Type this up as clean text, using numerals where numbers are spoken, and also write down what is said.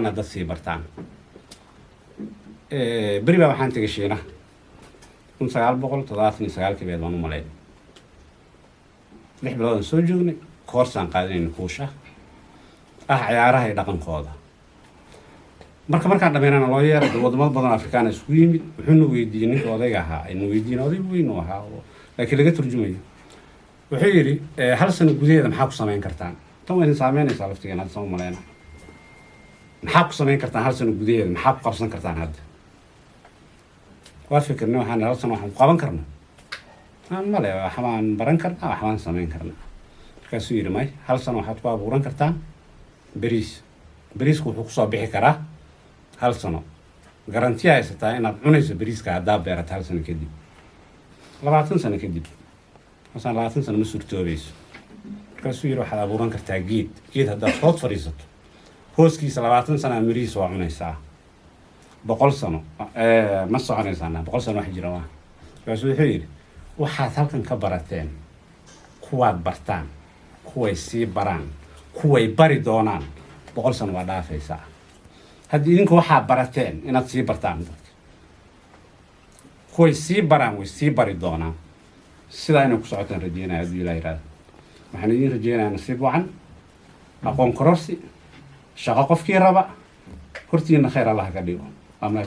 inaad dad sii bartaan beri baa waxaan tegay Shiina 1979 beed waan u malayn 6 bilood soo joognay koorsaan qaadanayna kuusha ciyaaraha iyo dhaqankooda markaan dhameynana loo yeeray wadamo badan Afrikaan isku yimid wuxuu weydiiyay ninka odayga ahaa inuu weydiino oday weyn oo ahaa laakiin laga turjumayo wuxuu yiri hal sano gudaheeda maxaa ku sameyn kartaan tan way saameynaysaa laftigeena soo maleena maxaa ku sameyn kartaan hal sano gudaheeda maxaa ku qabsan kartaan hadda waa fikirna waxaan hal sano waxaan qaban karnaa male waxaan baran karnaa waxaan sameyn karnaa markaasuu yiri may hal sano waxaad ku abuuran kartaan bariisku wuxuu ku soo bixi karaa hal sano garanti haysataa inaad cunayso bariiska haddaa beerato hal sano kadib 20 sano kadib مثلا 20 سنة مسؤول توبيس كاسو يروح على بوران كرتا جيد هذا صوت فريسته هوسكي 20 سنة مريس وعمنا ساعة بقول سنة ما صار سنة بقول سنة واحد جرا كاسو يحير وحاث هالكن كبرتين كواد برتان كوي سي بران كوي بري دونان بقول سنة ودا في ساعة هدي إنك واحد برتين إن تصير برتان كوي سي بران وسي بري دونان سيدا إنه كسعتنا رجينا يا دوي لا يراد محنين رجينا نصيب وعن أقوم كرسي شقاق في ربع كرتين خير الله كديو أما